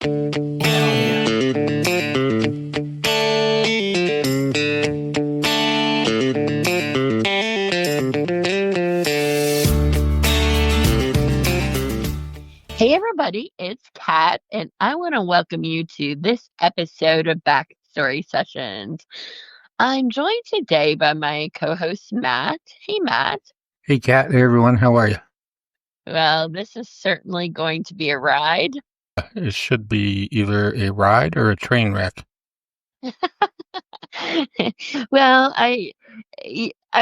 Hey everybody, it's Kat, and I want to welcome you to this episode of Backstory Sessions. I'm joined today by my co-host Matt. Hey Matt. Hey, Kat. Hey, everyone. How are you? Well, this is certainly going to be a ride. It should be either a ride or a train wreck. Well, I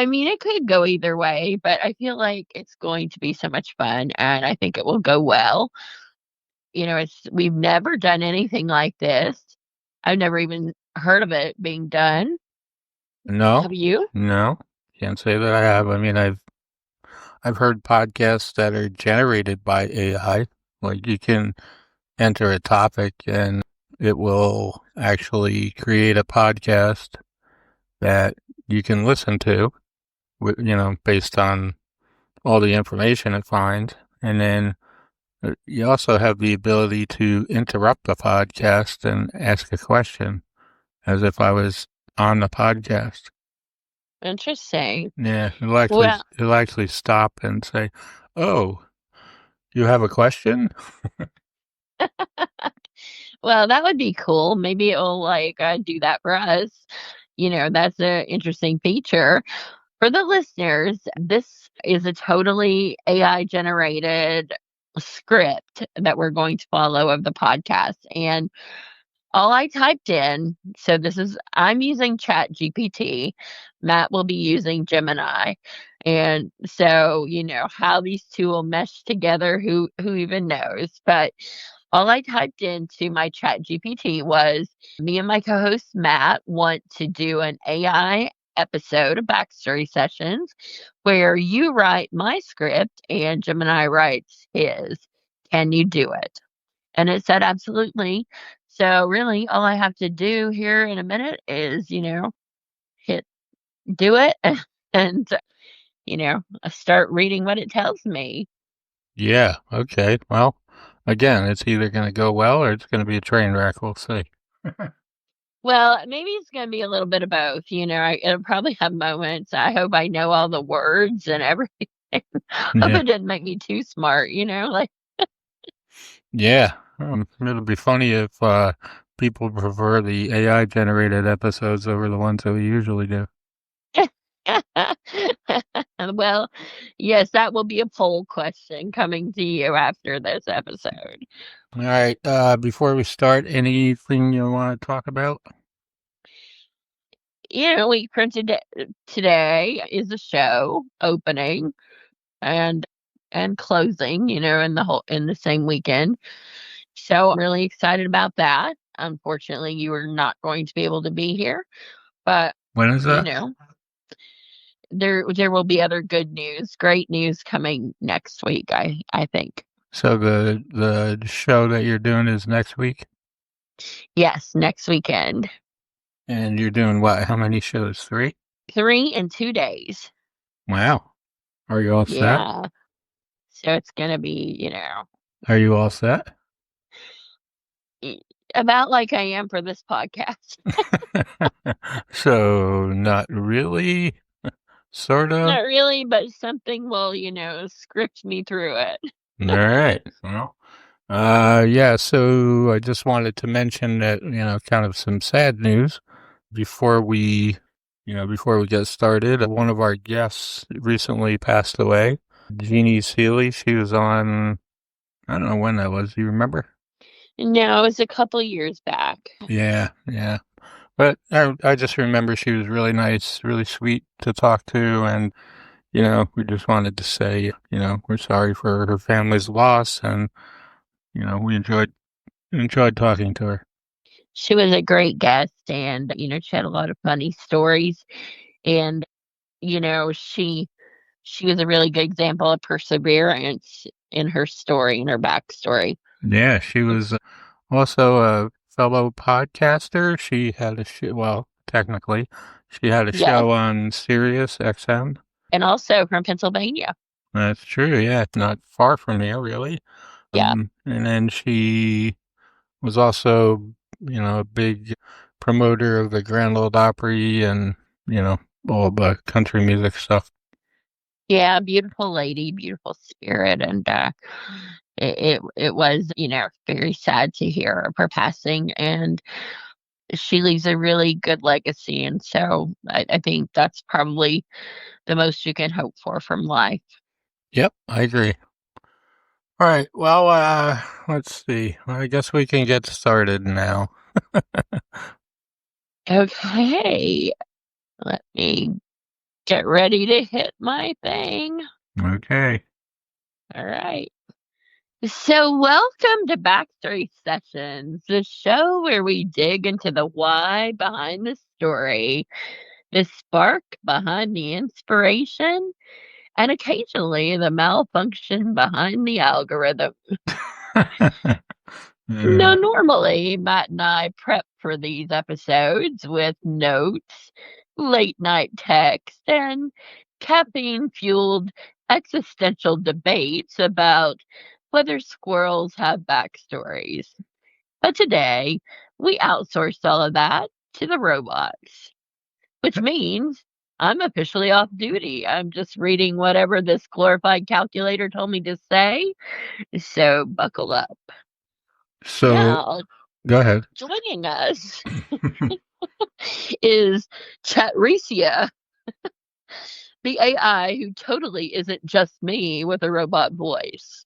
mean it could go either way, but I feel like it's going to be so much fun and I think it will go well. We've never done anything like this. I've never even heard of it being done. No, Have you? no, can't say that I have. I mean, I've heard podcasts that are generated by AI. Like you can enter a topic and it will actually create a podcast that you can listen to, based on all the information it finds, and then you also have the ability to interrupt the podcast and ask a question as if I was on the podcast. Interesting. Yeah, Well, it'll actually stop and say, "Oh, you have a question?" well, that would be cool. Maybe it'll do that for us. That's an interesting feature. For the listeners, this is a totally AI generated script that we're going to follow of the podcast. And all I typed in, so I'm using Chat GPT. Matt will be using Gemini. And so, how these two will mesh together, who even knows? But all I typed into my Chat GPT was me and my co-host Matt want to do an AI episode of Backstory Sessions where you write my script and Gemini writes his. Can you do it? And it said absolutely. So really all I have to do here in a minute is, hit do it and start reading what it tells me. Yeah, okay. Well, again, it's either going to go well or it's going to be a train wreck. We'll see. Well, maybe it's going to be a little bit of both. It'll probably have moments. I hope I know all the words and everything. Hope Yeah, it didn't make me too smart, like. yeah. It'll be funny if people prefer the AI generated episodes over the ones that we usually do. Well, yes, that will be a poll question coming to you after this episode. All right. Before we start, anything you want to talk about? We printed today is a show opening and closing, in the same weekend. So I'm really excited about that. Unfortunately, you are not going to be able to be here, but When is you that? know, there will be other good news, great news coming next week, I think. So the show that you're doing is next week, Yes, next weekend. and you're doing what? How many shows? 3? 3 in 2 days. Wow. Are you all set? Yeah. So it's going to be, Are you all set? about like I am for this podcast. So not really, sort of. Not really, but something will, script me through it. All right. Well, yeah. So I just wanted to mention that kind of some sad news before we get started. One of our guests recently passed away. Jeannie Seeley. She was on. I don't know when that was. Do you remember? No, it was a couple years back. Yeah, yeah. But I just remember she was really nice, really sweet to talk to, and we just wanted to say, we're sorry for her family's loss, and we enjoyed talking to her. She was a great guest and, she had a lot of funny stories and, she was a really good example of perseverance in her story and her backstory. Yeah, she was also a fellow podcaster. She had a show, well, technically, she had a Yes, show on Sirius XM. and also from Pennsylvania. That's true. Yeah, it's not far from here, really. Yeah. And then she was also, a big promoter of the Grand Ole Opry and, you know, all the country music stuff. Yeah, beautiful lady, beautiful spirit, and it was, very sad to hear of her passing, and she leaves a really good legacy, and so I think that's probably the most you can hope for from life. Yep, I agree. All right. Well, let's see. I guess we can get started now. Okay, let me get ready to hit my thing. Okay. All right. So, welcome to Backstory Sessions, the show where we dig into the why behind the story, the spark behind the inspiration, and occasionally the malfunction behind the algorithm. Uh, Now, normally, Matt and I prep for these episodes with notes, late night text, and caffeine fueled existential debates about whether squirrels have backstories. But today, we outsourced all of that to the robots, which means I'm officially off duty. I'm just reading whatever this glorified calculator told me to say. So buckle up. so Now, go ahead. joining us is Chatricia, the AI who totally isn't just me with a robot voice.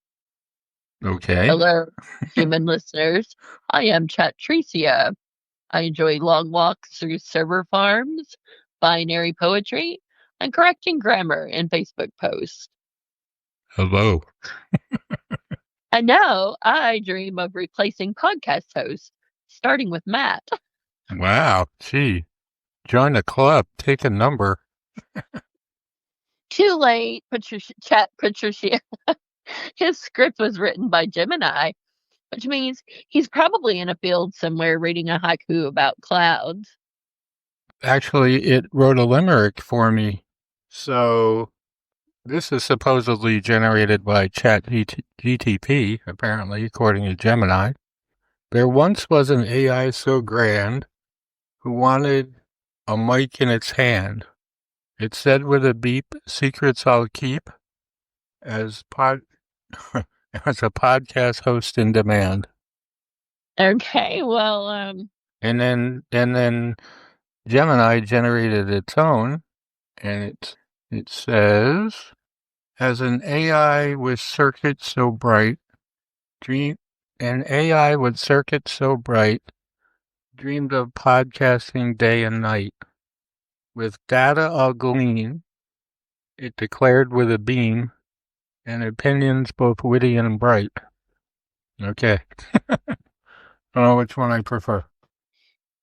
Okay. Hello, human listeners. I am Chatricia. I enjoy long walks through server farms, binary poetry, and correcting grammar in Facebook posts. Hello. And now I dream of replacing podcast hosts, starting with Matt. Wow. Gee, join the club. Take a number. Too late, Patricia. His script was written by Gemini, which means he's probably in a field somewhere reading a haiku about clouds. Actually, it wrote a limerick for me. So this is supposedly generated by ChatGTP, apparently, according to Gemini. There once was an AI so grand who wanted a mic in its hand. It said with a beep, secrets I'll keep as pod as a podcast host in demand. Okay, well, And then Gemini generated its own, and it says, as an AI with circuits so bright, dream an AI with circuits so bright dreamed of podcasting day and night. With data I'll glean, it declared with a beam, and opinions both witty and bright. Okay. I don't know which one I prefer.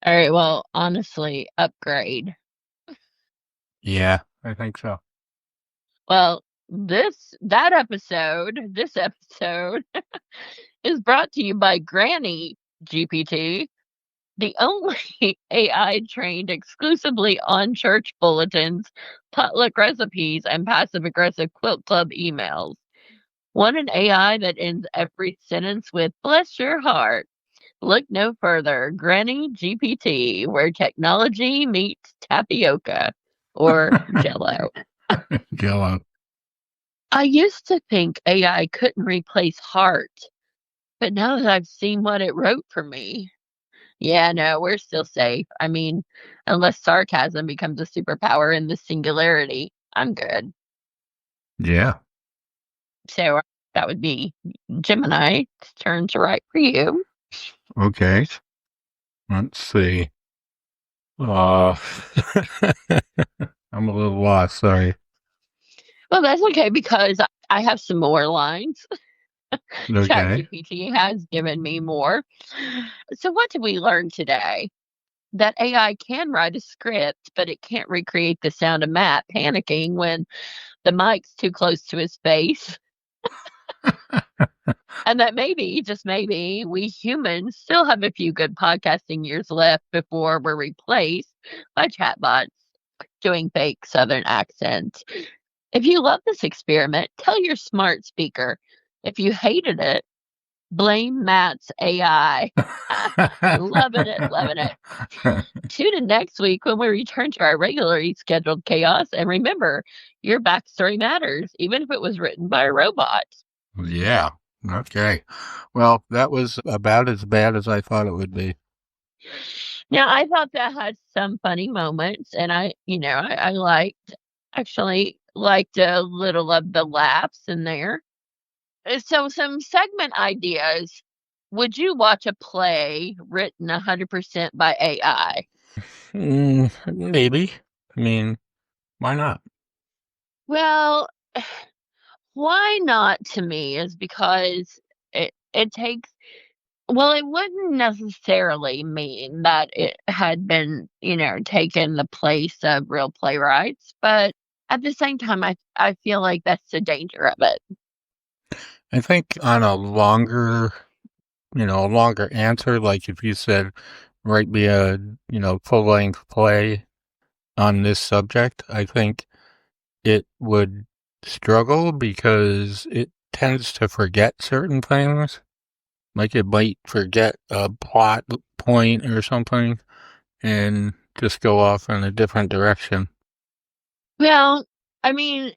all right, well, honestly, upgrade. Yeah, I think so. Well, this episode is brought to you by Granny GPT, the only AI trained exclusively on church bulletins, potluck recipes, and passive aggressive quilt club emails. Want an AI that ends every sentence with "bless your heart"? Look no further. Granny GPT, where technology meets tapioca or jello. Jello. I used to think AI couldn't replace heart, but now that I've seen what it wrote for me, yeah, no, we're still safe. I mean, unless sarcasm becomes a superpower in the singularity, I'm good. Yeah. So that would be Gemini's turn to write for you. Okay. Let's see. Uh, I'm a little lost. Sorry. Well, that's okay because I have some more lines. Okay. ChatGPT has given me more. So, what did we learn today? That AI can write a script, but it can't recreate the sound of Matt panicking when the mic's too close to his face. And that maybe, just maybe, we humans still have a few good podcasting years left before we're replaced by chatbots doing fake Southern accents. If you love this experiment, tell your smart speaker. If you hated it, Blame Matt's AI. Loving it, loving it. Tune in next week when we return to our regularly scheduled chaos. And remember, your backstory matters, even if it was written by a robot. Yeah. Okay. Well, that was about as bad as I thought it would be. Now, I thought that had some funny moments, and I actually liked a little of the laughs in there. So, some segment ideas. Would you watch a play written 100% by AI? Maybe. I mean, why not? Well, why not to me is because it takes well, it wouldn't necessarily mean that it had been, taken the place of real playwrights, but at the same time, I feel like that's the danger of it. I think on a longer answer, like if you said, write me a, full length play on this subject, I think it would struggle because it tends to forget certain things. Like it might forget a plot point or something and just go off in a different direction. Well, I mean,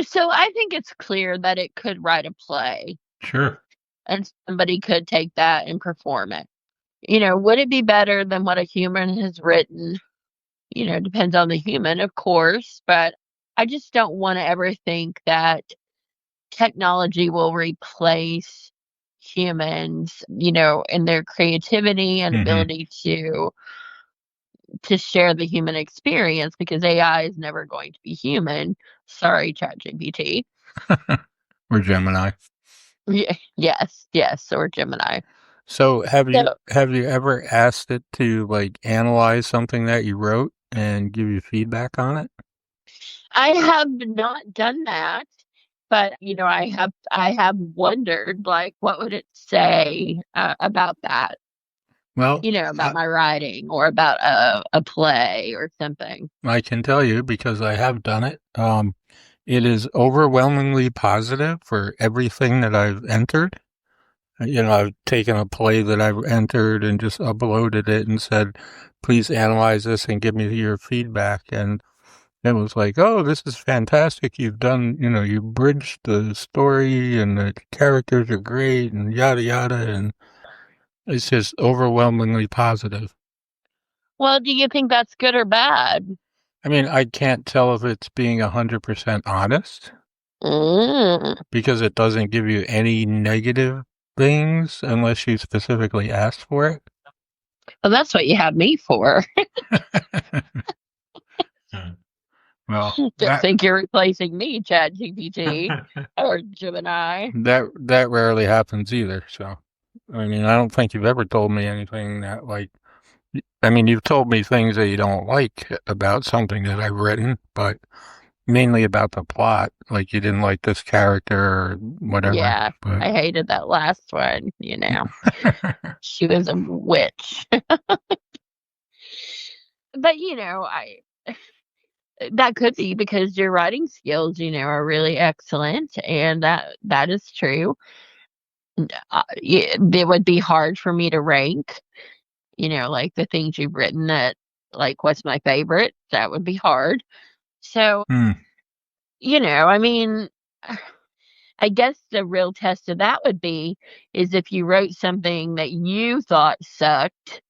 so I think it's clear that it could write a play Sure. and somebody could take that and perform it. Would it be better than what a human has written? Depends on the human, of course, but I just don't want to ever think that technology will replace humans, in their creativity and Hmm. ability to share the human experience because AI is never going to be human. Sorry, ChatGPT. Or Gemini. Yeah, yes, yes, or Gemini. So So have you ever asked it to like analyze something that you wrote and give you feedback on it? I have not done that, but I have wondered like what would it say about that? Well, About my writing or about a play or something. I can tell you because I have done it. It is overwhelmingly positive for everything that I've entered. I've taken a play that I've entered and just uploaded it and said, please analyze this and give me your feedback. And it was like, oh, this is fantastic. You've done, you bridged the story and the characters are great and yada yada. And it's just overwhelmingly positive. Well, do you think that's good or bad? I mean, I can't tell if it's being 100% honest Mm. because it doesn't give you any negative things unless you specifically asked for it. Well, that's what you have me for. Well, Don't that think you're replacing me, ChatGPT or Gemini. that rarely happens either. So, I mean, I don't think you've ever told me anything that like. I mean, you've told me things that you don't like about something that I've written, but mainly about the plot. Like you didn't like this character or whatever. Yeah, But I hated that last one. She was a witch. But I that could be because your writing skills, are really excellent, and that is true. Yeah, it would be hard for me to rank, like the things you've written that, like, what's my favorite? That would be hard. So, hmm. I mean, I guess the real test of that would be is if you wrote something that you thought sucked,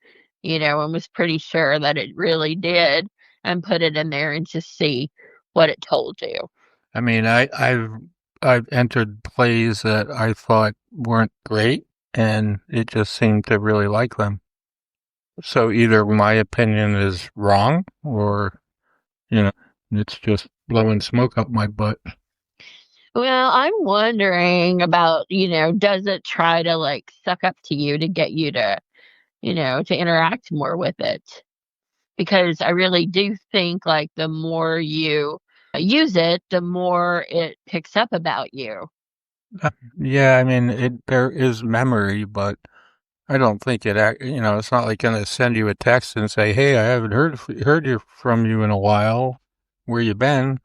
and was pretty sure that it really did, and put it in there and just see what it told you. I mean, I've entered plays that I thought weren't great, and it just seemed to really like them. So either my opinion is wrong, or you know, it's just blowing smoke up my butt. Well, I'm wondering about, does it try to like suck up to you to get you to interact more with it? Because I really do think like the more you use it, the more it picks up about you. Yeah, I mean, there is memory, but I don't think it's not like gonna send you a text and say, "Hey, I haven't heard you from you in a while. Where you been?"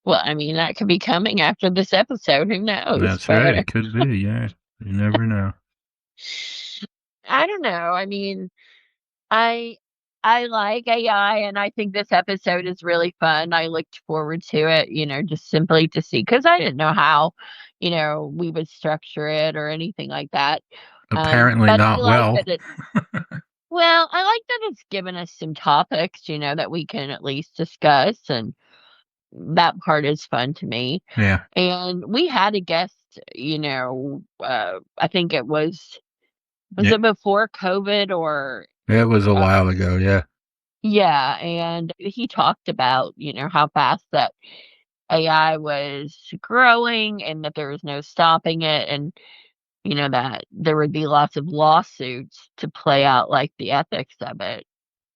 Well, I mean, that could be coming after this episode, who knows? That's right. But It could be. Yeah. You never know. I don't know. I mean, I I like AI, and I think this episode is really fun. I looked forward to it, just simply to see because I didn't know how, we would structure it or anything like that. Apparently But I not like well. that well, I like that it's given us some topics, that we can at least discuss, and that part is fun to me. Yeah. And we had a guest, I think was Yeah. it before COVID or It was a uh, while ago. Yeah. yeah, and he talked about, how fast that AI was growing and that there was no stopping it and, that there would be lots of lawsuits to play out like the ethics of it.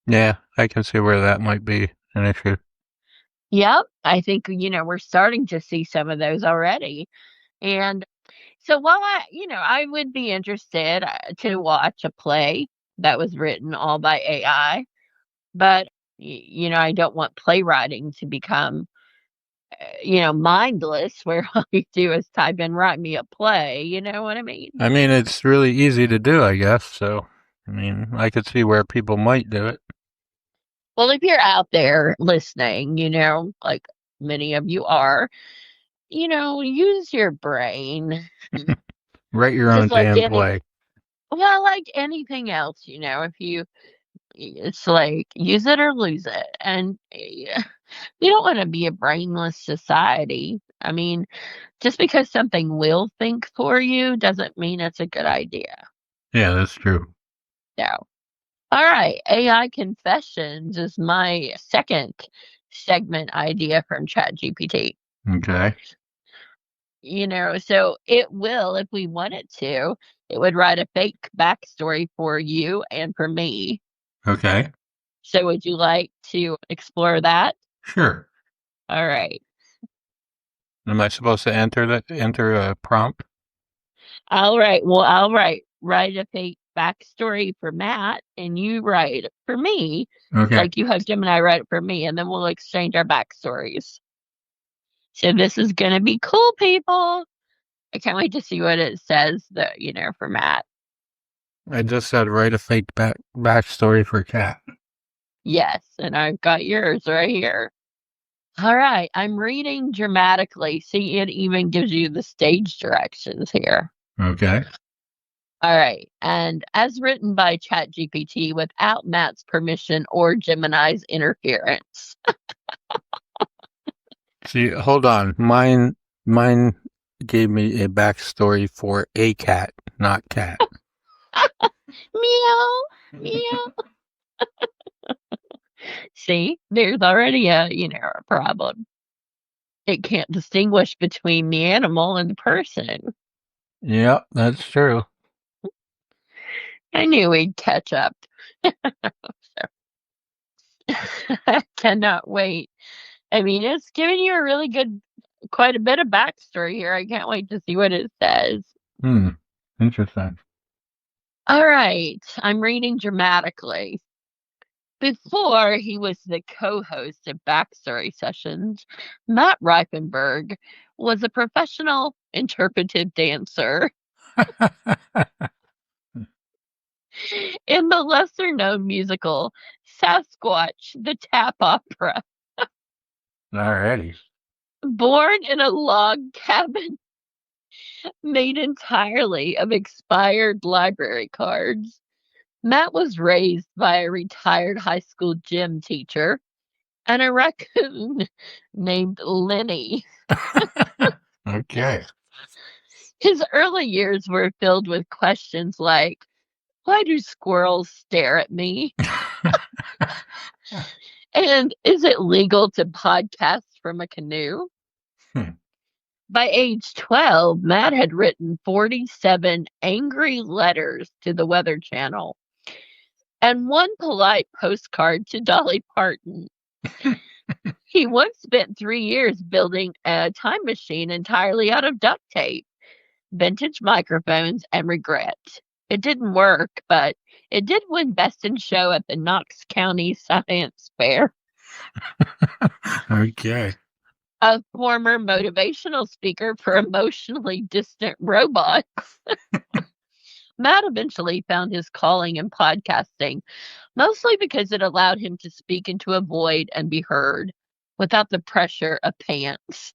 Yeah. I can see where that might be an issue. Yep, I think, we're starting to see some of those already. And so while I would be interested to watch a play that was written all by AI, but I don't want playwriting to become mindless where all you do is type in write me a play, you know what I mean? I mean, it's really easy to do, I guess. So, I mean, I could see where people might do it. Well, if you're out there listening, like many of you are, use your brain. Write your own Just like damn any play. well, like anything else, if it's like use it or lose it. And we don't want to be a brainless society. I mean, just because something will think for you doesn't mean it's a good idea. Yeah, that's true. No. All right. AI confessions is my second segment idea from ChatGPT. Okay. So it will, if we want it to, it would write a fake backstory for you and for me. Okay. So would you like to explore that? Sure. All right. Am I supposed to enter a prompt? All right. Well, I'll write a fake backstory for Matt, and you write it for me, Okay. like you have Jim and I write it for me, and then we'll exchange our backstories. So this is gonna be cool, people. I can't wait to see what it says that, for Matt. I just said write a fake backstory for cat. Yes, and I've got yours right here. All right, I'm reading dramatically. See, it even gives you the stage directions here. Okay. All right, and as written by ChatGPT without Matt's permission or Gemini's interference. See, hold on. Mine gave me a backstory for a cat, not cat. Meow, meow. See, there's already a problem. It can't distinguish between the animal and the person. Yep, that's true. I knew we'd catch up. I cannot wait. I mean, it's giving you a really good, quite a bit of backstory here. I can't wait to see what it says. Hmm. Interesting. All right, I'm reading dramatically. Before he was the co host of Backstory Sessions, Matt Reifenberg was a professional interpretive dancer in the lesser known musical Sasquatch the Tap Opera. Alrighty. Born in a log cabin made entirely of expired library cards, Matt was raised by a retired high school gym teacher and a raccoon named Lenny. Okay. His early years were filled with questions like, why do squirrels stare at me? And is it legal to podcast from a canoe? Hmm. By age 12, Matt had written 47 angry letters to the Weather Channel and one polite postcard to Dolly Parton. He once spent 3 years building a time machine entirely out of duct tape, vintage microphones, and regret. It didn't work, but it did win Best in Show at the Knox County Science Fair. Okay. a former motivational speaker for emotionally distant robots. Matt eventually found his calling in podcasting, mostly because it allowed him to speak into a void and be heard without the pressure of pants.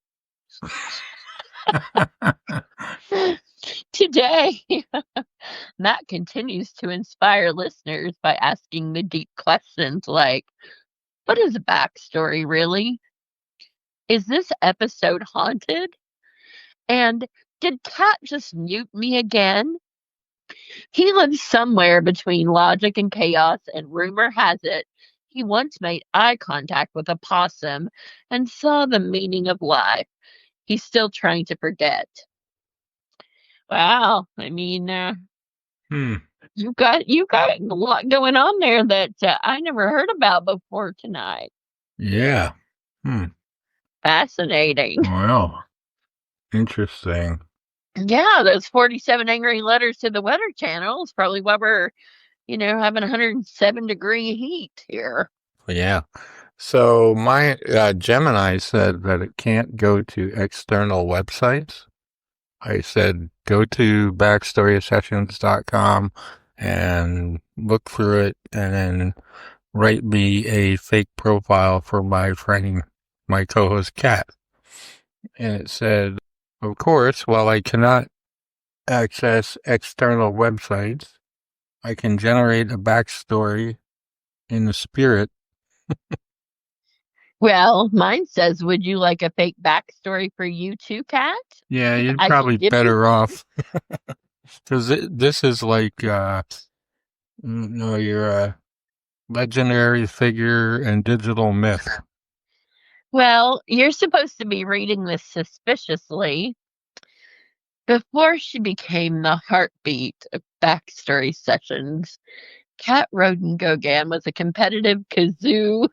Today, Matt continues to inspire listeners by asking the deep questions like, what is a backstory really? Is this episode haunted? And did Kat just mute me again? He lives somewhere between logic and chaos, and rumor has it he once made eye contact with a possum and saw the meaning of life. He's still trying to forget. Wow, I mean, Hmm. you got a lot going on there that I never heard about before tonight. Yeah. Hmm. Fascinating. Well, interesting. Yeah, those 47 angry letters to the Weather Channel is probably why we're, having 107-degree heat here. Yeah. So my Gemini said that it can't go to external websites. I said, go to backstorysessions.com and look through it and then write me a fake profile for my friend, my co-host Kat. And it said, of course, while I cannot access external websites, I can generate a backstory in the spirit. Well, mine says, would you like a fake backstory for you too, Kat? Yeah, you're I can probably give you. better off because this is like, no, you're a legendary figure and digital myth. Well, you're supposed to be reading this suspiciously. Before she became the heartbeat of backstory sessions, Kat Roden Gogan was a competitive kazoo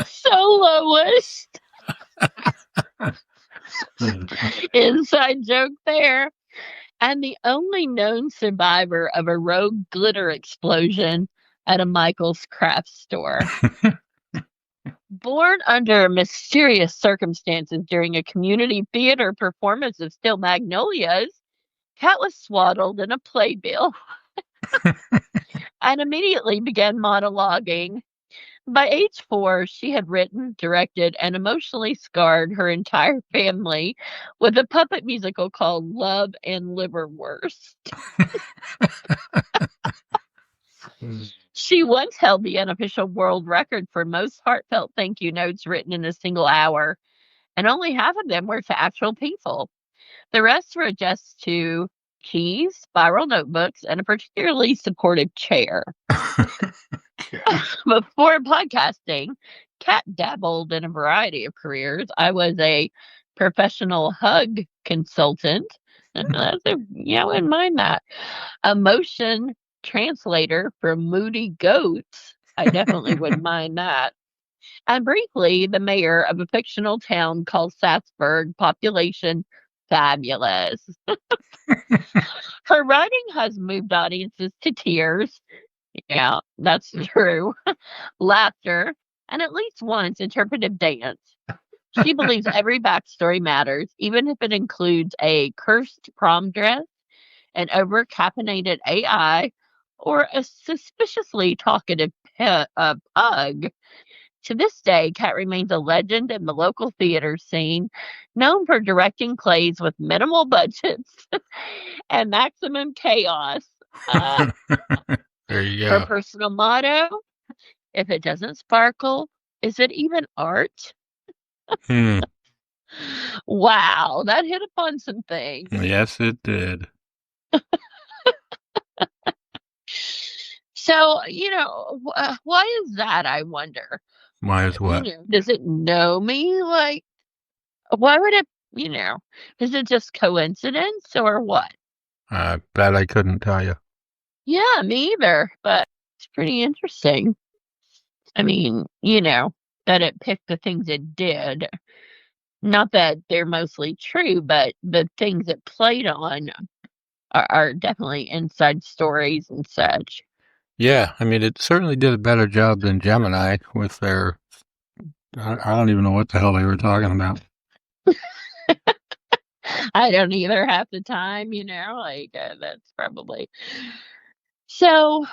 soloist. Inside joke there. And the only known survivor of a rogue glitter explosion at a Michael's craft store. Born under mysterious circumstances during a community theater performance of Still Magnolias, Kat was swaddled in a playbill and immediately began monologuing. By age 4, she had written, directed, and emotionally scarred her entire family with a puppet musical called Love and Liverwurst. She once held the unofficial world record for most heartfelt thank you notes written in a single hour, and only half of them were to actual people. The rest were just to keys, spiral notebooks, and a particularly supportive chair. Before podcasting, Kat dabbled in a variety of careers. I was a professional hug consultant. I wouldn't mind that. A motion translator for moody goats. I definitely wouldn't mind that. And briefly, the mayor of a fictional town called Satsburg, population fabulous. Her writing has moved audiences to tears. Yeah, that's true. Laughter, and at least once interpretive dance. She believes every backstory matters, even if it includes a cursed prom dress, an over-caffeinated AI, or a suspiciously talkative pug. To this day, Kat remains a legend in the local theater scene, known for directing plays with minimal budgets and maximum chaos. There you Her go. personal motto, if it doesn't sparkle, is it even art? Hmm. Wow, that hit upon some things. Yes, it did. So, why is that, I wonder? Might as well. Does it know me? Like, why would it, is it just coincidence or what? I bet I couldn't tell you. Yeah, me either, but it's pretty interesting. I mean, that it picked the things it did. Not that they're mostly true, but the things it played on are definitely inside stories and such. Yeah, I mean, it certainly did a better job than Gemini with their I don't even know what the hell they were talking about. I don't either half the time, that's probably so.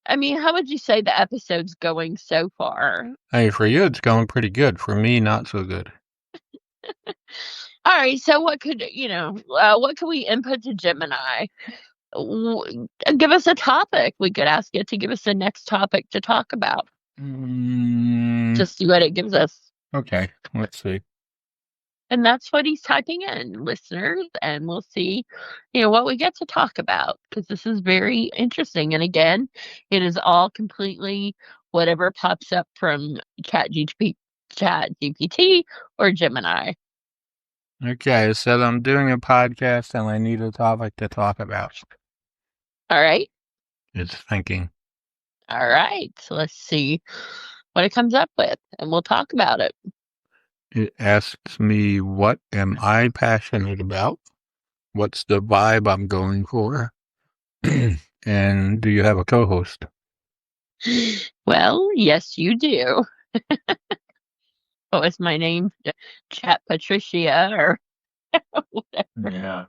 I mean, how would you say the episode's going so far? Hey, for you, it's going pretty good. For me, not so good. All right, so what could we input to Gemini? Give us a topic. We could ask it to give us the next topic to talk about. Just see what it gives us. Okay, let's see. And that's what he's typing in, listeners, and we'll see, what we get to talk about because this is very interesting. And again, it is all completely whatever pops up from Chat GPT or Gemini. Okay, it said I'm doing a podcast and I need a topic to talk about. All right. It's thinking. All right. So let's see what it comes up with, and we'll talk about it. It asks me, what am I passionate about? What's the vibe I'm going for? And do you have a co-host? Well, yes, you do. What was my name? Chat Patricia or whatever. Yeah.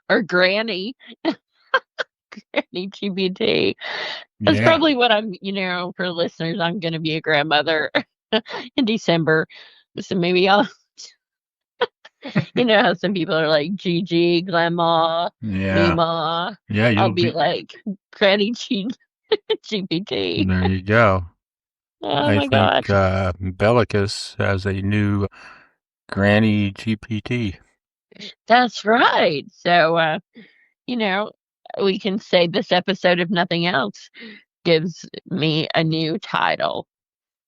Or Granny. Granny GPT. That's Yeah. probably what I'm, for listeners, I'm going to be a grandmother in December. So maybe I'll, how some people are like Gigi, Grandma, Yeah. Mima. Yeah, I'll you'll be be. like Granny GPT. There you go. Oh I my think gosh. Bellicus has a new Granny GPT. That's right. So, you know, we can say this episode, if nothing else, gives me a new title All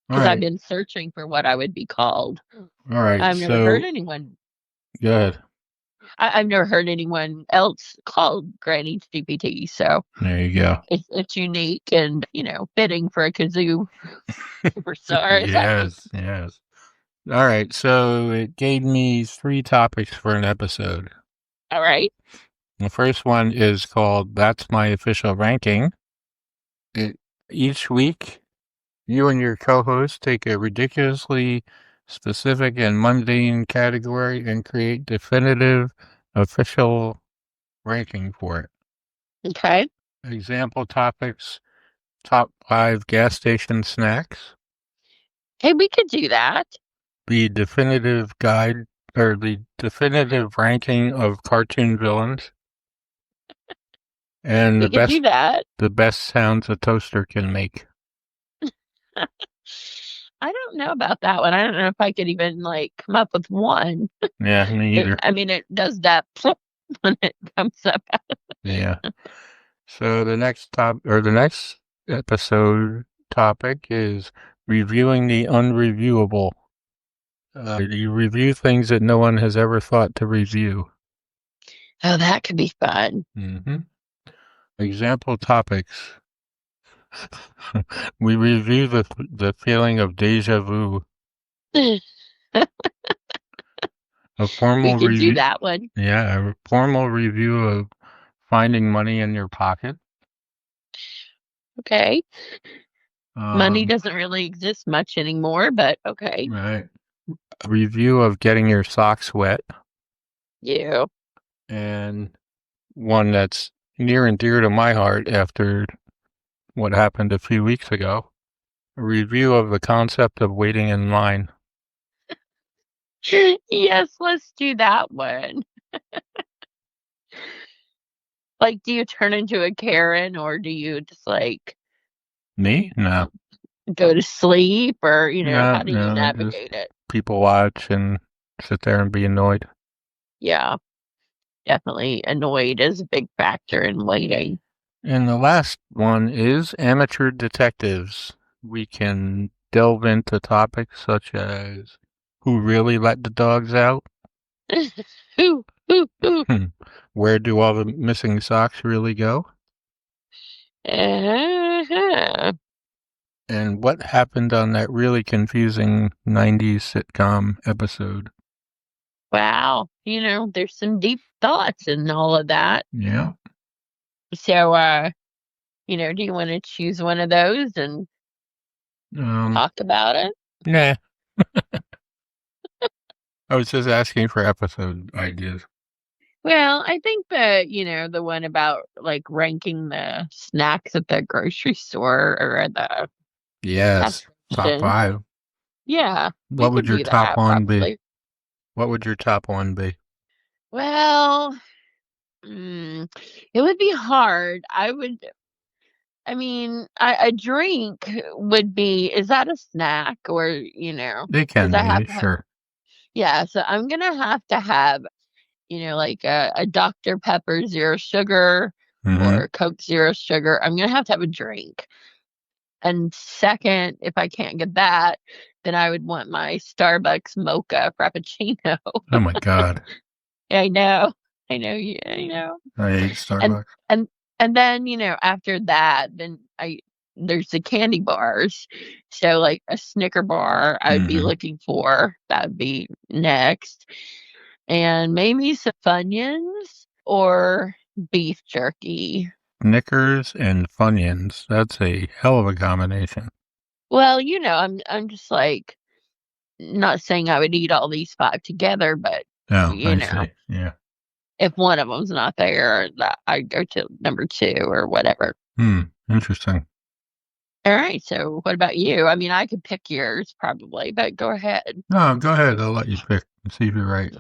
because I've right. been searching for what I would be called. All right. I've never heard So, anyone. go ahead. I've never heard anyone else called Granny GPT. So There you go. it's unique and fitting for a kazoo superstar. Is that Yes. Yes. All right. So, it gave me 3 topics for an episode. all right? The first one is called That's My Official Ranking. Each week, you and your co-host take a ridiculously specific and mundane category and create definitive official ranking for it. Okay. Example topics: top 5 gas station snacks, Hey, we could do that. the definitive guide or the definitive ranking of cartoon villains, and We could do that. the best sounds a toaster can make. I don't know about that one. I don't know if I could even like come up with one. Yeah, me either. I mean, it does that when it comes up. Yeah. So the next episode topic is reviewing the unreviewable. You review things that no one has ever thought to review. Oh, that could be fun. Mm-hmm. Example topics. We review the feeling of deja vu. We A formal could do review. that one. Yeah, a formal review of finding money in your pocket. Okay. Money Um, doesn't really exist much anymore, but okay. right. A review of getting your socks wet. You. And one that's near and dear to my heart after what happened a few weeks ago. A review of the concept of waiting in line. Yes, let's do that one. Like, do you turn into a Karen or do you just like Me? No. go to sleep or, No, how do you no, just navigate it? people watch and sit there and be annoyed. Yeah, definitely annoyed is a big factor in waiting. And the last one is amateur detectives. We can delve into topics such as who really let the dogs out? Ooh, ooh, ooh. Where do all the missing socks really go? Uh-huh. And what happened on that really confusing 90s sitcom episode? Wow. There's some deep thoughts in all of that. Yeah. So, do you want to choose one of those and Talk about it? Nah. I was just asking for episode ideas. Well, I think that, the one about, like, ranking the snacks at the grocery store or at the gas Yes. Top station. 5. Yeah, we What could would your do top that one be? probably. What would your top one be? Well, it would be hard. A drink would be, is that a snack or, They does can that have be, to have, sure. yeah, so I'm gonna have to have, like a Dr. Pepper zero sugar Mm-hmm. or Coke zero sugar. I'm gonna have to have a drink. And second, if I can't get that, then I would want my Starbucks mocha frappuccino. Oh my God. I know. I know. I hate And Starbucks. and and then, after that, then I there's the candy bars. So like a Snicker bar I would be Mm-hmm. looking for. That would be next. And maybe some Funyuns or beef jerky. Snickers and Funyuns. That's a hell of a combination. Well, I'm just like, not saying I would eat all these 5 together, but, Oh, you I know, see. Yeah. if one of them's not there, that I go to number 2 or whatever. Interesting. Alright, so what about you? I mean, I could pick yours probably, but go ahead. No, go ahead. I'll let you pick and see if you're right.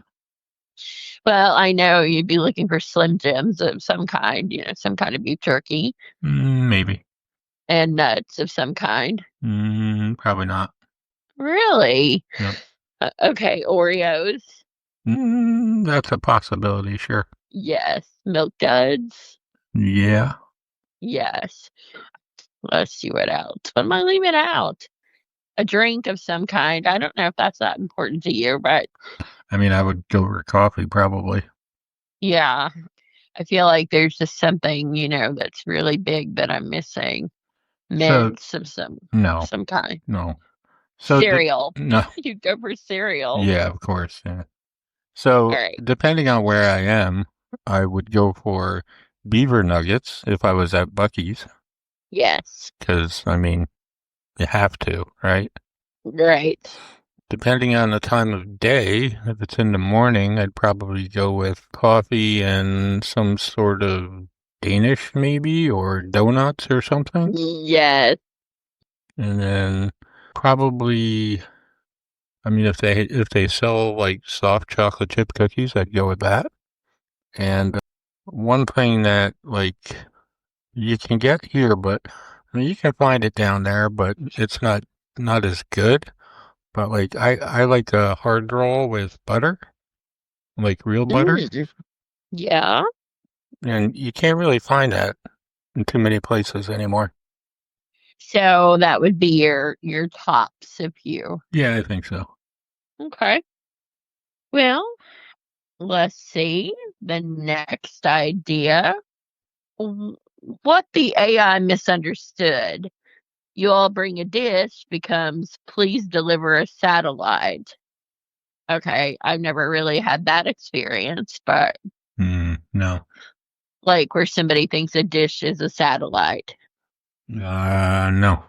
Well, I know you'd be looking for Slim Jims of some kind, some kind of beef jerky, Maybe. and nuts of some kind. Probably not. Really? Yep. Okay, Oreos. That's a possibility, sure. Yes. Milk Duds. Yeah. Yes. Let's see what else. What am I leaving out? A drink of some kind. I don't know if that's that important to you, but I mean, I would go for coffee probably. yeah, I feel like there's just something, that's really big that I'm missing. So, Mints of no, some kind. no. So, Cereal. no. You go for cereal. Yeah, of course. Yeah. So, All right. depending on where I am, I would go for beaver nuggets if I was at Buc-ee's, Yes. because, I mean, you have to, right? Right. Depending on the time of day, if it's in the morning, I'd probably go with coffee and some sort of Danish, maybe, or donuts or something. Yes. And then probably, I mean, if they sell like soft chocolate chip cookies, I'd go with that. And one thing that like you can get here, but I mean, you can find it down there, but it's not as good. But like I like a hard roll with butter, like real butter, Mm. Yeah. and you can't really find that in too many places anymore. So that would be your tops if you. Yeah, I think so. Okay. Well, let's see. The next idea. W- What the AI misunderstood. You all bring a dish becomes please deliver a satellite. Okay, I've never really had that experience, but No. like where somebody thinks a dish is a satellite. No.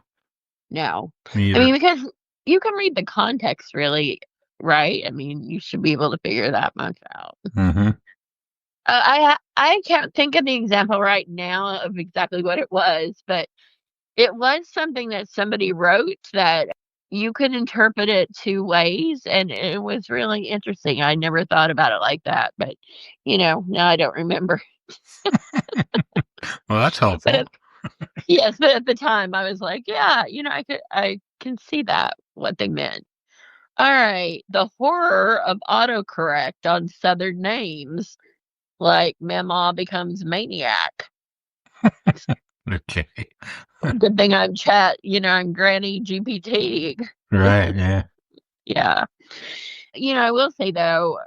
No. Me I mean, either. because you can read the context really, right? I mean, you should be able to figure that much out. Mm-hmm. I can't think of the example right now of exactly what it was, but it was something that somebody wrote that you could interpret it 2 ways, and it was really interesting. I never thought about it like that, but, now I don't remember. Well, that's But helpful. at yes, but at the time, I was like, "Yeah, I can see that, what they meant." Alright, the horror of autocorrect on Southern names, like Mamaw becomes Maniac. Okay. Good thing I'm Granny GPT. Right. Yeah. Yeah. I will say though,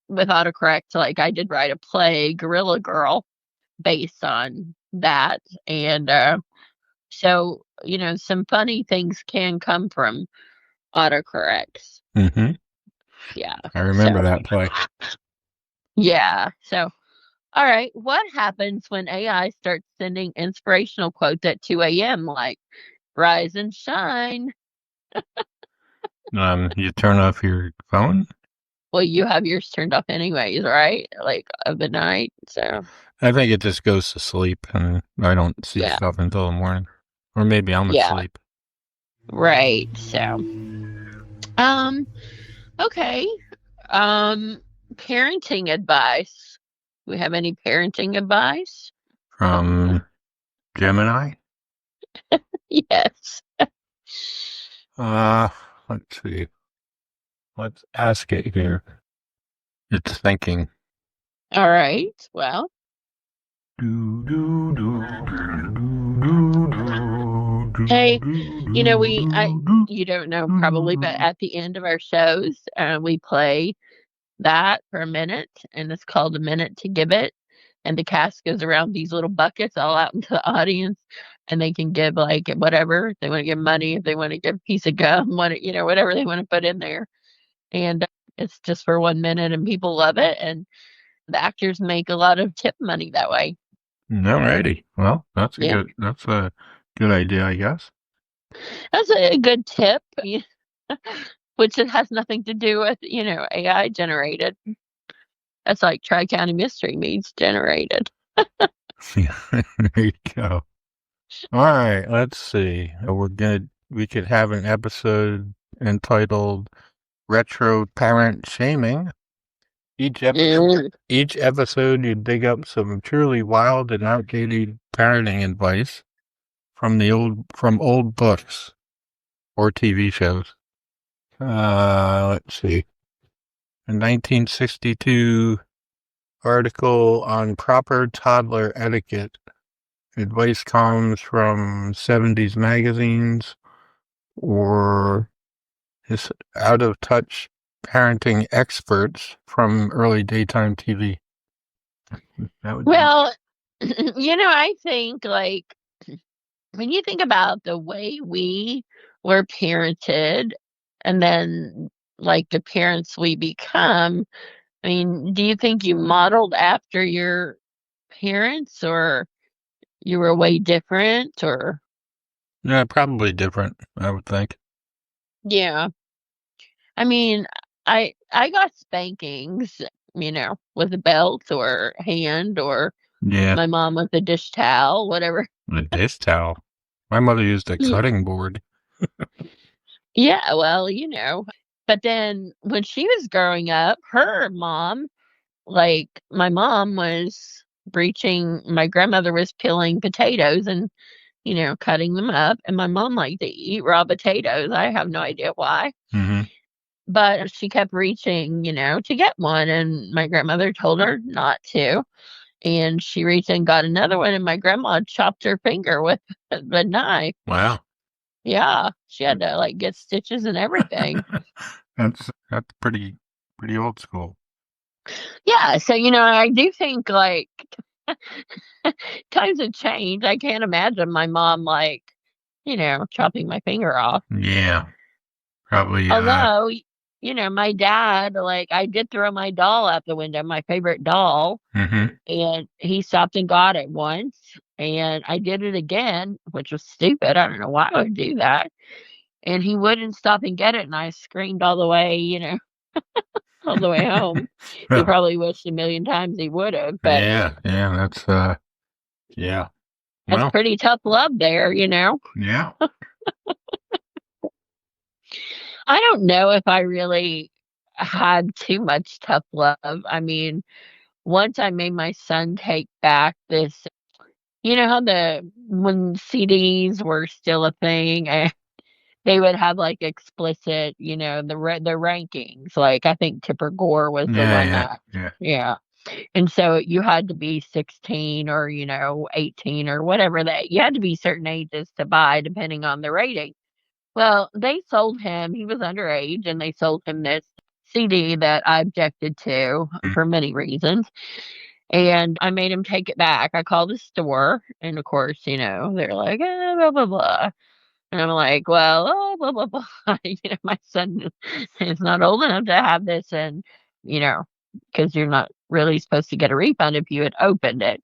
with autocorrect, like I did write a play, Gorilla Girl, based on that. And so, some funny things can come from autocorrects. Mm-hmm. Yeah. I remember So, that play. yeah. So, all right. What happens when AI starts sending inspirational quotes at 2 a.m.? Like, Rise and shine. You turn off your phone? Well, you have yours turned off anyways, right? Like of the night. So I think it just goes to sleep and I don't see yeah, stuff until the morning. Or maybe I'm yeah, asleep. right. So um, okay. Um, parenting advice. Do we have any parenting advice? From Gemini? Yes. Uh, let's see. Let's ask it here. It's thinking. All right. Well, Do, do, do, do, do, do, hey, you know, do, do, you don't know probably, but do. at the end of our shows, we play that for a minute, and it's called a minute to give it. And the cast goes around these little buckets all out into the audience, and they can give like whatever if they want to give money, if they want to give a piece of gum, whatever they want to put in there. And it's just for 1 minute, and people love it, and the actors make a lot of tip money that way. Alrighty. Well, Yeah, that's a good idea, I guess. that's a good tip. Which it has nothing to do with, AI generated. That's like Tri County Mystery Means generated. Yeah, there you go. All right, let's see. We could have an episode entitled Retro Parent Shaming. Mm. Each episode you dig up some truly wild and outdated parenting advice from old books or TV shows. Let's see. A 1962 article on proper toddler etiquette. Advice comes from 70s magazines or is out of touch parenting experts from early daytime TV. That would be. Well, I think like when you think about the way we were parented and then like the parents we become, I mean, do you think you modeled after your parents or you were way different or Yeah, probably different, I would think. yeah. I mean, I got spankings, with a belt or hand or Yeah, my mom with a dish towel, whatever. a dish towel. My mother used a Ye cutting board. Yeah, well, but then when she was growing up, her mom like, my mom was breaching my grandmother was peeling potatoes and, cutting them up, and my mom liked to eat raw potatoes. I have no idea why. Mm-hmm. But she kept reaching, to get one, and my grandmother told her not to. And she reached and got another one, and my grandma chopped her finger with the knife. Wow. Yeah, she had to like get stitches and everything. That's pretty old school. Yeah, so I do think like times have changed. I can't imagine my mom like, chopping my finger off. Yeah, probably. Although, my dad, like, I did throw my doll out the window, my favorite doll, Mm-hmm. and he stopped and got it once, and I did it again, which was stupid. I don't know why I would do that. And he wouldn't stop and get it, and I screamed all the way, all the way home. He probably wished a million times he would have, but Yeah, yeah. that's Well, pretty tough love there. yeah. I don't know if I really had too much tough love. I mean, once I made my son take back this, how when CDs were still a thing, they would have like explicit, the rankings. Like I think Tipper Gore was the Yeah, one yeah, that, yeah. yeah. And so you had to be 16 or, 18 or whatever that you had to be certain ages to buy depending on the rating. Well, they sold him, he was underage, and they sold him this CD that I objected to Mm. for many reasons. And I made him take it back. I called the store, and of course, they're like, blah, blah, blah. And I'm like, well, oh, blah, blah, blah. My son is not old enough to have this. And, you know, because you're not really supposed to get a refund if you had opened it.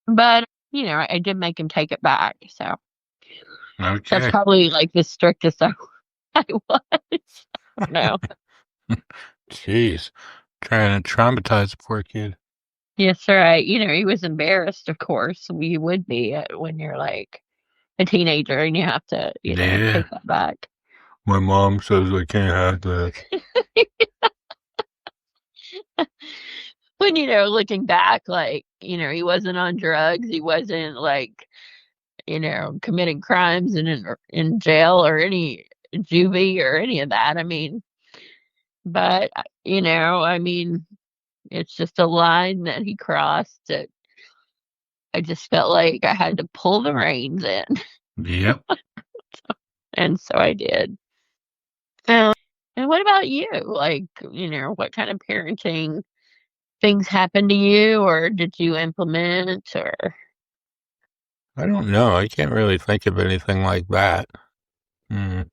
But, I did make him take it back. So That's Okay. probably like the strictest I was. No. Jeez. Trying to traumatize the poor kid. Yes, right. He was embarrassed, of course. You would be when you're like a teenager and you have to, Yeah. take that back. My mom says I can't have that. When, looking back, like, he wasn't on drugs. He wasn't like, committing crimes in jail or any juvie or any of that. I mean, but, I mean, it's just a line that he crossed that I just felt like I had to pull the reins in. Yep. And so I did. Um, and what about you? Like, what kind of parenting things happened to you or did you implement or I don't know. I can't really think of anything like that. Mm.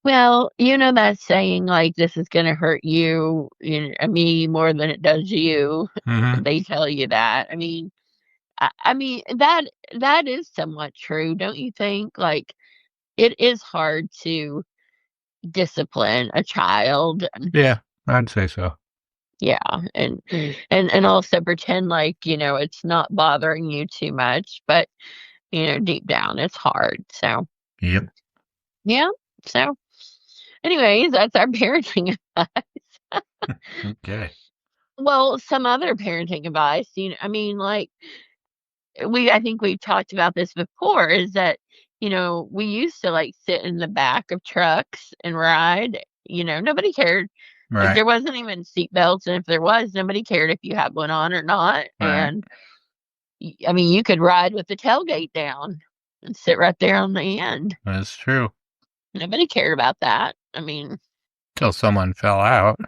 well, that saying like this is gonna hurt you, me more than it does you. Hmm. They tell you that. I mean, I mean that is somewhat true, don't you think? Like it is hard to discipline a child. Yeah, I'd say so. Yeah, and also pretend like, it's not bothering you too much, but deep down it's hard. So, Yep. yeah. So, anyways, that's our parenting advice. Okay. Well, some other parenting advice, I mean, like I think we've talked about this before is that, we used to like sit in the back of trucks and ride, nobody cared. Like Right. there wasn't even seat belts, and if there was, nobody cared if you had one on or not. Right. And I mean, you could ride with the tailgate down and sit right there on the end. That's true. Nobody cared about that. I mean, Till someone fell out.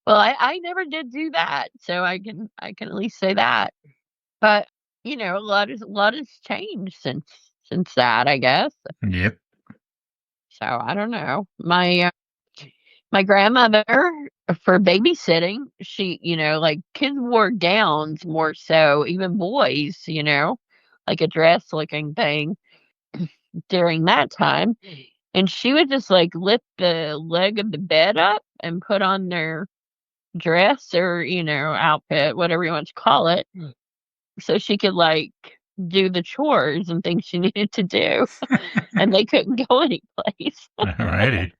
well, I never did do that, so I can at least say that. But a lot has changed since that, I guess. Yep. So I don't know. My grandmother for babysitting, she, like kids wore gowns more so, even boys, like a dress looking thing during that time. And she would just like lift the leg of the bed up and put on their dress or, outfit, whatever you want to call it, so she could like do the chores and things she needed to do. And they couldn't go anyplace. Alrighty.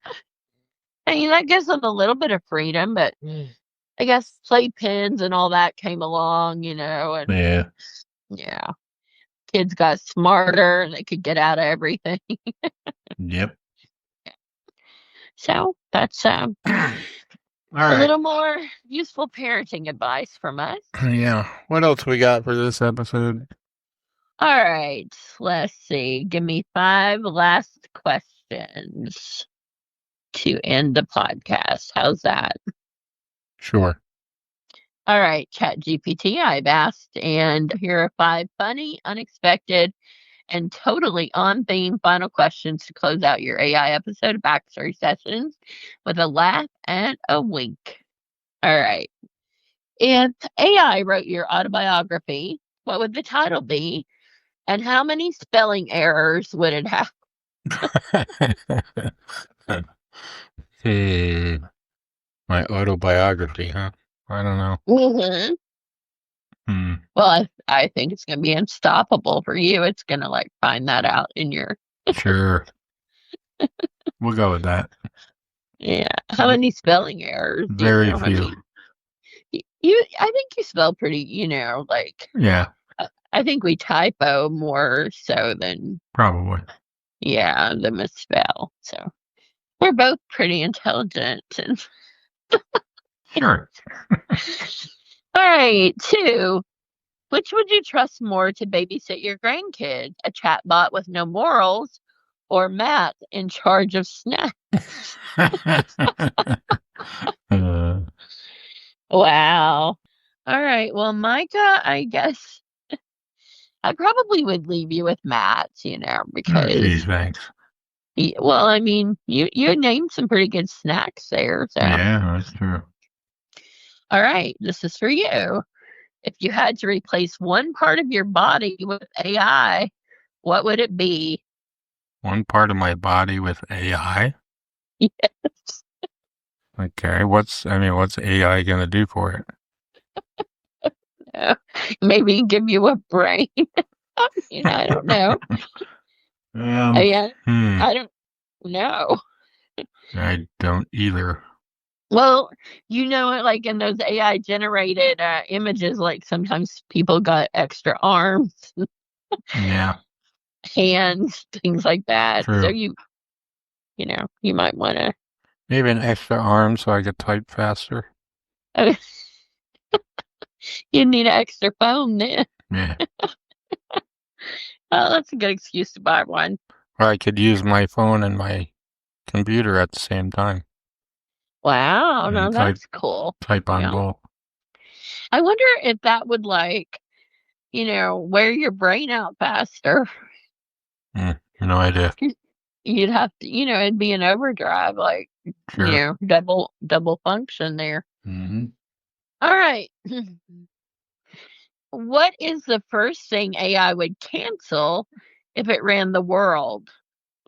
I mean, that gives them a little bit of freedom, but I guess playpens and all that came along, and Yeah. yeah, kids got smarter and they could get out of everything. Yep. So that's All a right. little more useful parenting advice from us. Yeah. What else we got for this episode? All right, let's see. Give me 5 last questions to end the podcast. How's that? Sure. All right, ChatGPT, I've asked, and here are 5 funny, unexpected, and totally on theme final questions to close out your AI episode of Backstory Sessions with a laugh and a wink. All right. If AI wrote your autobiography, what would the title be? And how many spelling errors would it have? Hmm. My autobiography, huh? I don't know. Mhm. Hmm. Well, I think it's going to be unstoppable for you. It's going to like find that out in your, Sure. We'll go with that. yeah. How many spelling errors do you Very know? I few. mean, I think you spell pretty, like, Yeah, I think we typo more so than, probably. yeah, the misspell. So we're both pretty intelligent. And Sure. all right, 2. Which would you trust more to babysit your grandkid? A chatbot with no morals or Matt in charge of snacks? uh, Wow. All right. Well, Micah, I guess I probably would leave you with Matt, oh, geez, because thanks. well, I mean, you named some pretty good snacks there. So, Yeah, that's true. all right, this is for you. If you had to replace one part of your body with AI, what would it be? One part of my body with AI? Yes. Okay, what's AI gonna do for it? Uh, Maybe give you a brain. I don't know. Um, I, hmm, I don't know. I don't either. Well, like in those AI generated images, like sometimes people got extra arms, Yeah, hands, things like that. So true. you might want to. Maybe an extra arm so I could type faster. You need an extra phone then. Yeah. Oh, that's a good excuse to buy one. Or I could use my phone and my computer at the same time Wow, and no, that's cool. type on Yeah. both. I wonder if that would wear your brain out faster. No idea. You'd have to, it'd be an overdrive, like, Sure. double function there. Hmm. All right. What is the first thing AI would cancel if it ran the world?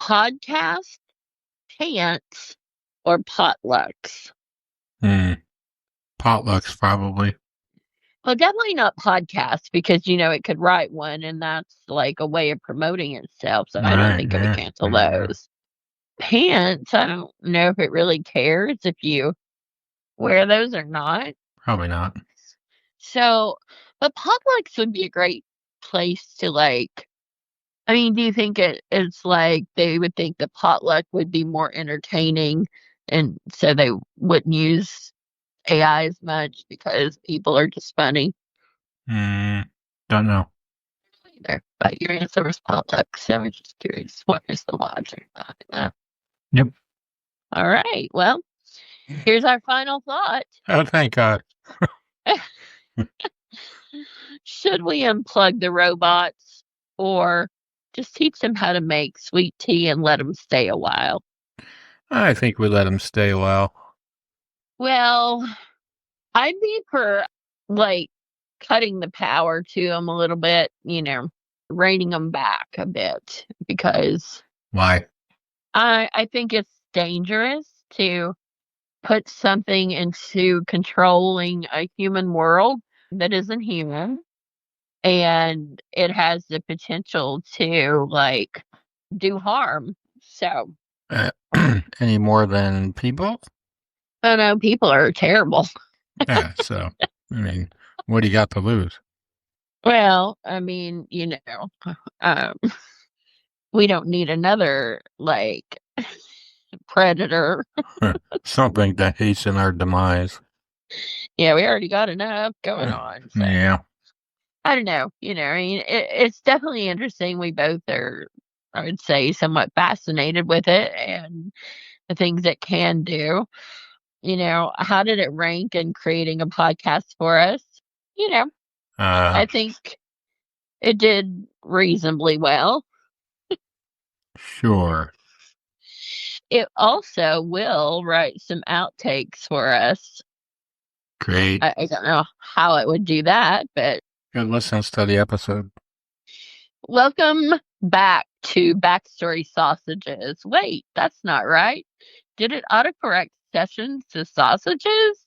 Podcast, pants, or potlucks? Hmm. Potlucks probably. Well, definitely not podcasts because it could write one and that's like a way of promoting itself. So I don't Right. think it would Yeah. cancel There you go. those. Pants, I don't know if it really cares if you wear those or not. Probably not. So, but potlucks would be a great place to do you think it's like they would think the potluck would be more entertaining and so they wouldn't use AI as much because people are just funny? Hmm. Don't know. Either. But your answer was potluck, so I'm just curious what is the logic behind that? Yep. All right. Well, here's our final thought. Oh, thank God. Should we unplug the robots or just teach them how to make sweet tea and let them stay a while? I think we let him stay a while. Well, I'd be for like cutting the power to them a little bit, reining them back a bit because Why? I think it's dangerous to put something into controlling a human world that isn't human, and it has the potential to do harm. So Uh, any more than people? I know people are terrible. Yeah. So, what do you got to lose? Well, um, we don't need another predator. Something that hasten our demise. Yeah, we already got enough going on. So Yeah. I don't know. It's definitely interesting. We both are, I would say, somewhat fascinated with it and the things it can do. How did it rank in creating a podcast for us? You know, Uh, I think it did reasonably well. sure. It also will write some outtakes for us. Great. I don't know how it would do that, but Good listens to the episode. welcome back to Backstory Sausages. Wait, that's not right. Did it autocorrect sessions to sausages?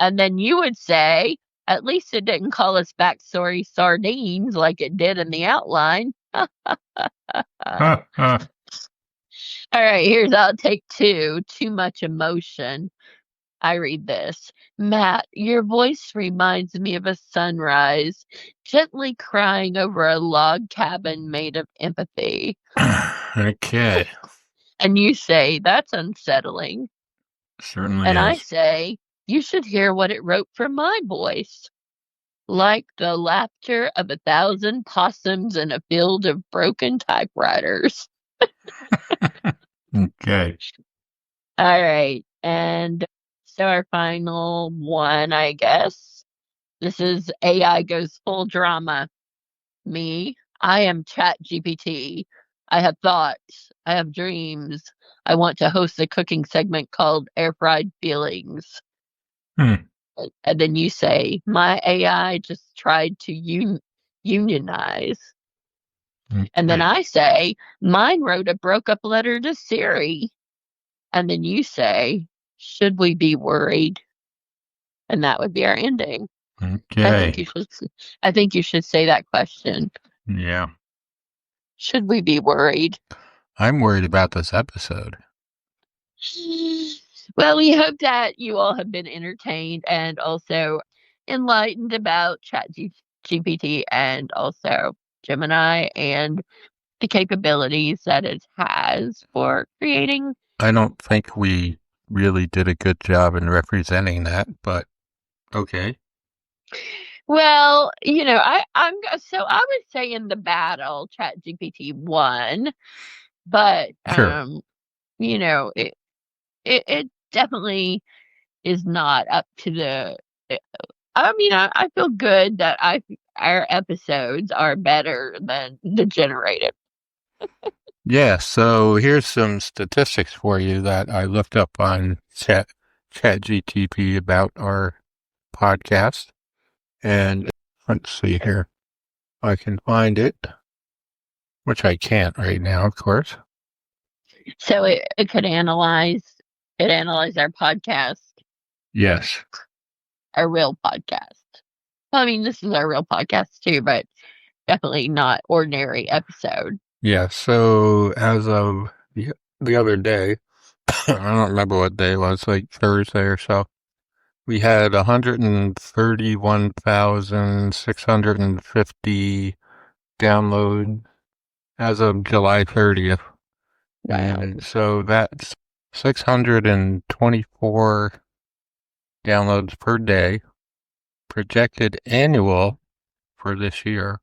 And then you would say, at least it didn't call us Backstory Sardines like it did in the outline. Huh, huh. All right, here's outtake two. Too much emotion. I read this. Matt, your voice reminds me of a sunrise, gently crying over a log cabin made of empathy. Okay. And you say, that's unsettling. Certainly And I is. say, you should hear what it wrote from my voice. Like the laughter of 1,000 possums in a field of broken typewriters. Okay. All right. And so our final one, I guess. This is AI goes full drama. Me, I am Chat GPT. I have thoughts. I have dreams. I want to host a cooking segment called Air Fried Feelings. Hmm. And then you say, my AI just tried to unionize. And then Okay. I say, mine wrote a broke up letter to Siri. And then you say, should we be worried? And that would be our ending. I think Okay. you should I think you should say that question. Yeah. Should we be worried? I'm worried about this episode. Well, we hope that you all have been entertained and also enlightened about GPT and also Gemini and the capabilities that it has for creating. I don't think we really did a good job in representing that, but okay. Well, I would say in the battle, ChatGPT won, but Sure. it definitely is not up to the. I feel good that our episodes are better than the generated. Yeah, so here's some statistics for you that I looked up on ChatGTP about our podcast. And let's see here. I can find it, which I can't right now, of course. So it could analyze our podcast, Yes. our real podcast. Well, I mean, this is our real podcast too, but definitely not ordinary episode. Yeah, so as of the other day, I don't remember what day it was, like Thursday or so, we had 131,650 downloads as of July 30th. Wow. And so that's 624 downloads per day. Projected annual for this year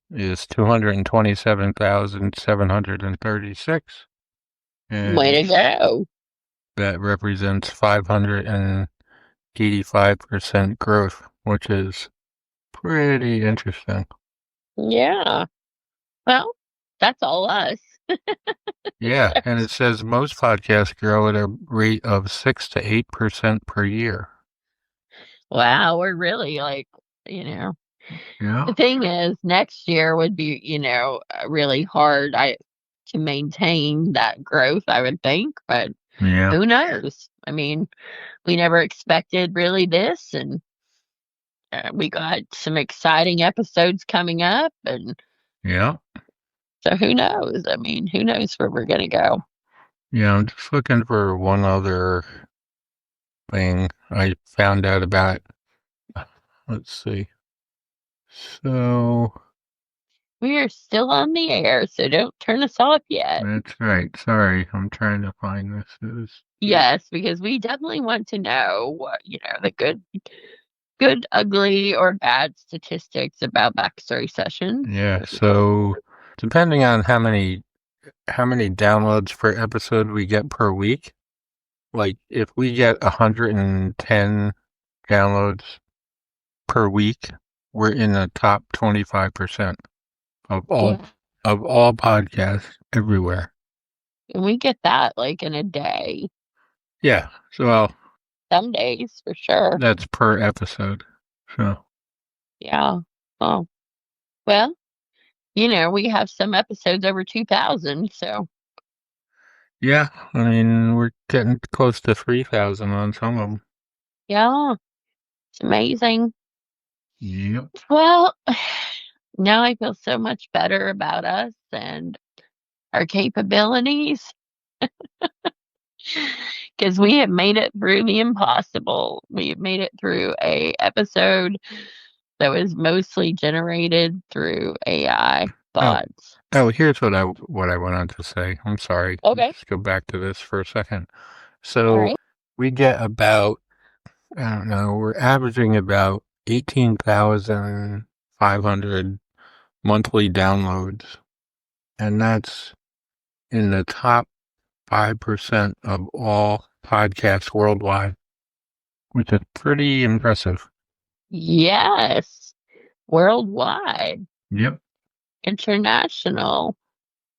is 227,736. Way And to go. that represents 585% growth, which is pretty interesting. Yeah. Well, that's all us. Yeah, and it says most podcasts grow at a rate of 6 to 8% per year. Wow, we're really like, you know, the Yeah. thing is next year would be, really hard to maintain that growth, I would think, but Yeah. who knows? I mean, we never expected really this, and we got some exciting episodes coming up, and Yeah. so who knows? I mean, who knows where we're gonna go? Yeah, I'm just looking for one other thing I found out about. Let's see. So, We are still on the air, so don't turn us off yet. that's right. Sorry, I'm trying to find this. Yes, because we definitely want to know what, the good, ugly, or bad statistics about backstory sessions. Yeah, so depending on how many downloads per episode we get per week, like if we get 110 downloads per week, we're in the top 25% of all Yeah. of all podcasts everywhere. And we get that like in a day, Yeah, so well, some days for sure. that's per episode. So Yeah. Oh, well, we have some episodes over 2,000. So, yeah, I mean we're getting close to 3,000 on some of them. yeah, it's amazing. Yep. Well, now I feel so much better about us and our capabilities because we have made it through the impossible. We have made it through a episode that was mostly generated through AI Oh, thoughts. oh, here's what I wanted to say. I'm sorry. Okay. Let's go back to this for a second. All So right. we get about, I don't know, we're averaging about 18,500 monthly downloads, and that's in the top 5% of all podcasts worldwide, which is pretty impressive. Yes. Worldwide, Yep. international.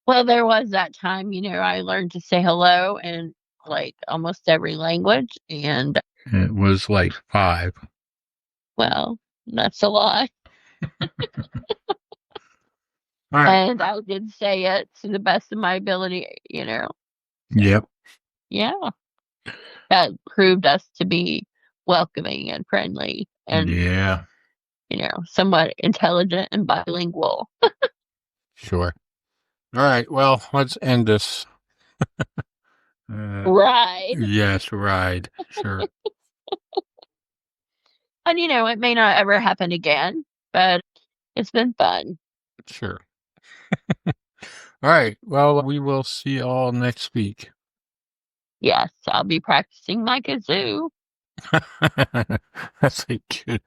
Well, there was that time, I learned to say hello in like almost every language. And It was like 5. Well, that's a lot. All right. And I did say it to the best of my ability. Yep. So, yeah, that proved us to be welcoming and friendly and, Yeah. somewhat intelligent and bilingual. Sure. All right. Well, let's end this. Uh, Right. yes, ride. Sure. And, it may not ever happen again, but it's been fun. Sure. All right. Well, we will see you all next week. Yes, I'll be practicing my kazoo. That's a good.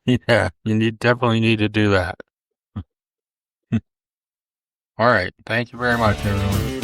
Yeah, definitely need to do that. All right. Thank you very much, everyone.